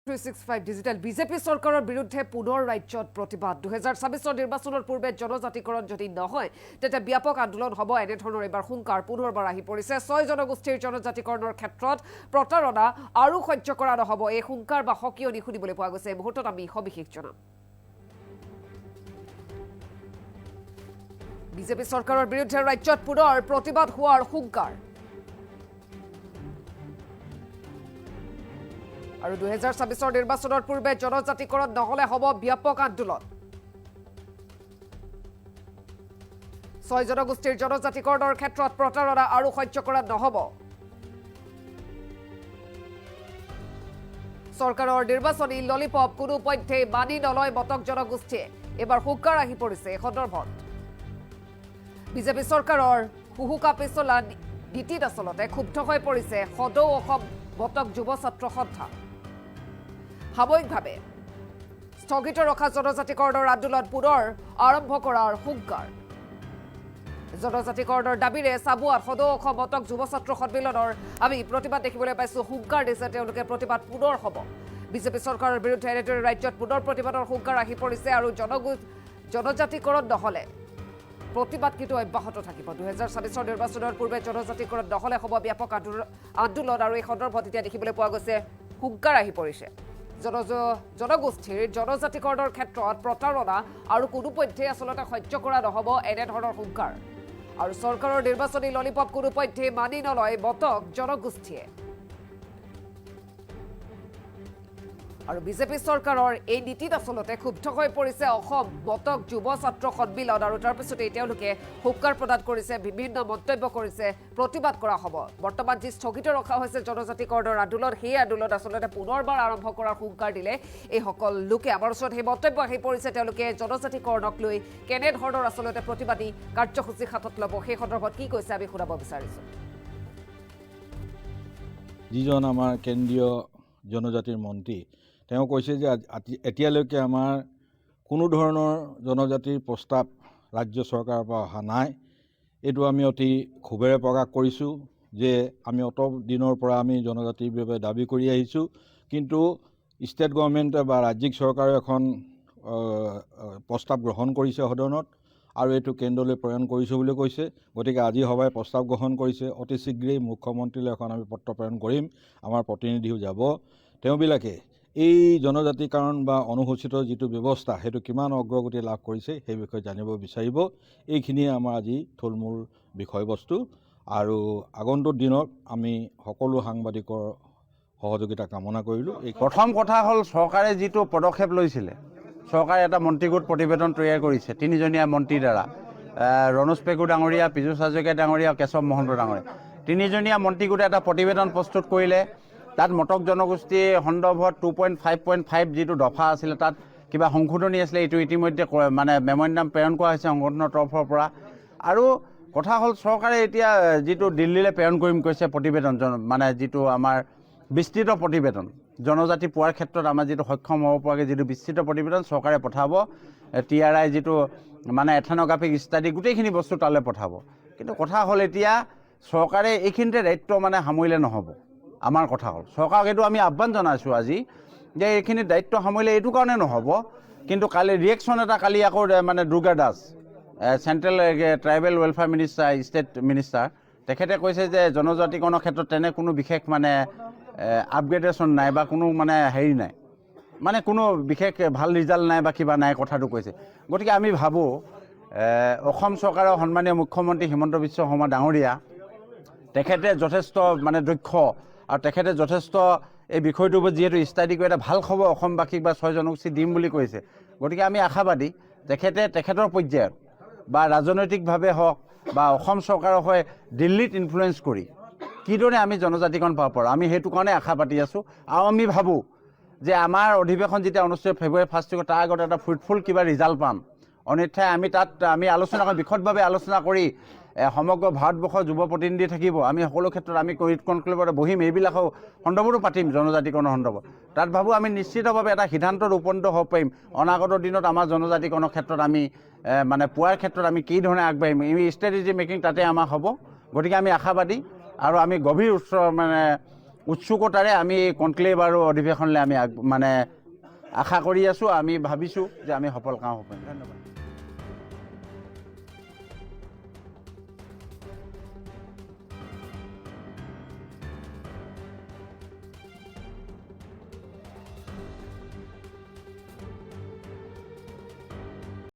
365 digital BJP চৰকাৰৰ বিৰুদ্ধে পুনৰ ৰাজ্যত প্ৰতিবাদ 2026 নিৰ্বাচনৰ পূৰ্বে জনজাতিকৰণ যদি নহয় তেতিয়া ব্যাপক আন্দোলন হ'ব এনেধৰণৰ এবাৰ হুংকাৰ পুনৰবাৰ আহি পৰিছে 6 জনগোষ্ঠীৰ জনজাতিকৰণৰ ক্ষেত্ৰত প্ৰতাৰণা আৰু সহ্য কৰা নহ'ব এই হুংকাৰ বা হকিয়নি শুনিবলৈ পোৱা গৈছে এই মুহূৰ্তত আমি সবিশেষ জনাম বিজেপি চৰকাৰৰ বিৰুদ্ধে ৰাজ্যত পুনৰ প্ৰতিবাদ হোৱাৰ হুংকাৰ আৰু 2026 নিৰ্বাচনৰ পূৰ্বে জনজাতিকৰণ নহলে হ'ব ব্যাপক আন্দোলন 6 জনগোষ্ঠীৰ জনজাতিকৰণৰ ক্ষেত্ৰত প্ৰতাৰণা আৰু সহ্য কৰা নহ'ব চৰকাৰৰ নিৰ্বাচনী ললিপপ কোনো পধ্যে মানি নলয় মটক জনগোষ্ঠীয়ে এবাৰ হুংকাৰ আহি পৰিছে এই সন্দৰ্ভত বিজেপি চৰকাৰৰ হুহুকা পিছলা নীতিত আচলতে ক্ষুব্ধ হৈ পৰিছে সদৌ অসম মটক যুৱ ছাত্ৰ সন্থা সাময়িকভাৱে স্থগিত ৰখা জনজাতিকৰণৰ আন্দোলন পুনৰ আৰম্ভ কৰাৰ হুংকাৰ জনজাতিকৰণৰ দাবীৰে চাবুৱাত সদৌ অসম মটক যুৱ ছাত্ৰ সন্মিলনৰ আমি প্ৰতিবাদ দেখিবলৈ পাইছো হুংকাৰ দিছে তেওঁলোকে প্ৰতিবাদ পুনৰ হ'ব বিজেপি চৰকাৰৰ বিৰুদ্ধে এনেদৰে ৰাজ্যত পুনৰ প্ৰতিবাদৰ হুংকাৰ আহি পৰিছে আৰু জনজাতিকৰণ নহলে প্ৰতিবাদ কিন্তু অব্যাহত থাকিব 2026 নিৰ্বাচনৰ পূৰ্বে জনজাতিকৰণ নহলে হ'ব ব্যাপক আন্দোলন আৰু এই সন্দৰ্ভত এতিয়া দেখিবলৈ পোৱা গৈছে হুংকাৰ আহি পৰিছে জনগোষ্ঠীৰ জনজাতিকৰণৰ ক্ষেত্ৰত প্ৰতাৰণা আৰু কোনো পধ্যে আচলতে সহ্য কৰা নহ'ব এনেধৰণৰ হুংকাৰ আৰু চৰকাৰৰ নিৰ্বাচনী ললিপপ কোনো পধ্যে মানি নলয় মটক জনগোষ্ঠীয়ে আৰু বিজেপি চৰকাৰৰ এই নীতিত আচলতে ক্ষুব্ধ হৈ পৰিছে অসম মটক যুৱ ছাত্ৰ সন্মিলন আৰু তাৰ পিছতে তেওঁলোকে হুংকাৰ প্ৰদান কৰিছে বিভিন্ন মন্তব্য কৰিছে প্ৰতিবাদ কৰা হ'ব বৰ্তমান যি স্থগিত ৰখা হৈছে জনজাতিকৰণৰ আন্দোলন সেই আন্দোলন আচলতে পুনৰবাৰ আৰম্ভ কৰাৰ হুংকাৰ দিলে এই সকল লোকে আমাৰ ওচৰত সেই মন্তব্য আহি পৰিছে তেওঁলোকে জনজাতিকৰণক লৈ কেনেধৰণৰ আচলতে প্ৰতিবাদী কাৰ্যসূচী হাতত ল'ব সেই সন্দৰ্ভত কি কৈছে আমি শুনাব বিচাৰিছোঁ যিজন আমাৰ কেন্দ্ৰীয় জনজাতিৰ মন্ত্ৰী তেওঁ কৈছে যে এতিয়ালৈকে আমাৰ কোনো ধৰণৰ জনজাতিৰ প্ৰস্তাৱ ৰাজ্য চৰকাৰৰ পৰা অহা নাই এইটো আমি অতি ক্ষোভেৰে প্ৰকাশ কৰিছোঁ যে আমি অত দিনৰ পৰা আমি জনজাতিৰ বাবে দাবী কৰি আহিছোঁ কিন্তু ষ্টেট গভৰ্ণমেণ্টে বা ৰাজ্যিক চৰকাৰে এখন প্ৰস্তাৱ গ্ৰহণ কৰিছে সদনত আৰু এইটো কেন্দ্ৰলৈ প্ৰেৰণ কৰিছোঁ বুলি কৈছে গতিকে আজি সভাই প্ৰস্তাৱ গ্ৰহণ কৰিছে অতি শীঘ্ৰেই মুখ্যমন্ত্ৰীলৈ এখন আমি পত্ৰ প্ৰেৰণ কৰিম আমাৰ প্ৰতিনিধিও যাব তেওঁবিলাকে এই জনজাতিকৰণ বা অনুসূচিত যিটো ব্যৱস্থা সেইটো কিমান অগ্ৰগতি লাভ কৰিছে সেই বিষয়ে জানিব বিচাৰিব এইখিনিয়ে আমাৰ আজি থুলমূল বিষয়বস্তু আৰু আগন্তুক দিনত আমি সকলো সাংবাদিকৰ সহযোগিতা কামনা কৰিলোঁ এই প্ৰথম কথা হ'ল চৰকাৰে যিটো পদক্ষেপ লৈছিলে চৰকাৰে এটা মন্ত্ৰীগোট প্ৰতিবেদন তৈয়াৰ কৰিছে তিনিজনীয়া মন্ত্ৰীৰ দ্বাৰা ৰণোজ পেগু ডাঙৰীয়া পীযুষ হাজৰিকা ডাঙৰীয়া কেশৱ মহন্ত ডাঙৰীয়া তিনিজনীয়া মন্ত্ৰীগোটে এটা প্ৰতিবেদন প্ৰস্তুত কৰিলে তাত মটক জনগোষ্ঠীৰ সন্দৰ্ভত 2.5.5 যিটো দফা আছিলে তাত কিবা সংশোধনী আছিলে এইটো ইতিমধ্যে মানে মেমৰেণ্ডাম প্ৰেৰণ কৰা হৈছে সংগঠনৰ তৰফৰ পৰা আৰু কথা হ'ল চৰকাৰে এতিয়া যিটো দিল্লীলৈ প্ৰেৰণ কৰিম কৈছে প্ৰতিবেদন মানে যিটো আমাৰ বিস্তৃত প্ৰতিবেদন জনজাতি পোৱাৰ ক্ষেত্ৰত আমাৰ যিটো সক্ষম হ'ব পৰাকৈ যিটো বিস্তৃত প্ৰতিবেদন চৰকাৰে পঠাব TRI যিটো মানে এথেনগ্ৰাফিক ষ্টাডি গোটেইখিনি বস্তু তালৈ পঠাব কিন্তু কথা হ'ল এতিয়া চৰকাৰে এইখিনিতে দায়িত্ব মানে সামৰিলে নহ'ব আমাৰ কথা হ'ল চৰকাৰক এইটো আমি আহ্বান জনাইছোঁ আজি যে এইখিনি দায়িত্ব সামৰিলে এইটো কাৰণে নহ'ব কিন্তু কালি ৰিয়েকশ্যন এটা কালি আকৌ মানে Durga Das central tribal welfare minister state minister তেখেতে কৈছে যে জনজাতিকৰণৰ ক্ষেত্ৰত তেনে কোনো বিশেষ মানে আপগ্ৰেডেশ্যন নাই বা কোনো মানে হেৰি নাই মানে কোনো বিশেষ ভাল ৰিজাল্ট নাই বা কিবা নাই কথাটো কৈছে গতিকে আমি ভাবোঁ অসম চৰকাৰৰ সন্মানীয় মুখ্যমন্ত্ৰী হিমন্ত বিশ্ব শৰ্মা ডাঙৰীয়া তেখেতে যথেষ্ট মানে দক্ষ আৰু তেখেতে যথেষ্ট এই বিষয়টোৰ ওপৰত যিহেতু ষ্টাডি কৰি এটা ভাল খবৰ অসমবাসীক বা 6 জনগোষ্ঠী দিম বুলি কৈছে গতিকে আমি আশাবাদী তেখেতৰ পৰ্যায়ত বা ৰাজনৈতিকভাৱে হওক বা অসম চৰকাৰৰ হৈ দিল্লীত ইনফ্লুৱেঞ্চ কৰি কিদৰে আমি জনজাতিকৰণ পাব পাৰোঁ আমি সেইটো কাৰণে আশা পাতি আছোঁ আৰু আমি ভাবোঁ যে আমাৰ অধিৱেশন যেতিয়া অনুষ্ঠিত ফেব্ৰুৱাৰী 1 তাৰিখৰ তাৰ আগত এটা ফ্ৰুটফুল কিবা ৰিজাল্ট পাম অন্যথাই আমি তাত আমি আলোচনা কৰি বিশদভাৱে আলোচনা কৰি সমগ্ৰ ভাৰতবৰ্ষৰ যুৱ প্ৰতিনিধি থাকিব আমি সকলো ক্ষেত্ৰত আমি কনক্লেভত বহিম এইবিলাকো সন্দৰ্ভতো পাতিম জনজাতিকৰণৰ সন্দৰ্ভত তাত ভাবোঁ আমি নিশ্চিতভাৱে এটা সিদ্ধান্তত উপনীত হ'ব পাৰিম অনাগত দিনত আমাৰ জনজাতিকৰণৰ ক্ষেত্ৰত আমি মানে পোৱাৰ ক্ষেত্ৰত আমি কি ধৰণে আগবাঢ়িম এই ষ্ট্ৰেটেজি মেকিং তাতে আমাৰ হ'ব গতিকে আমি আশাবাদী আৰু আমি গভীৰ মানে উৎসুকতাৰে আমি এই কনক্লেভ আৰু অধিৱেশনলৈ আমি মানে আশা কৰি আছোঁ, আমি ভাবিছোঁ যে আমি সফল কাম হ'ব। ধন্যবাদ।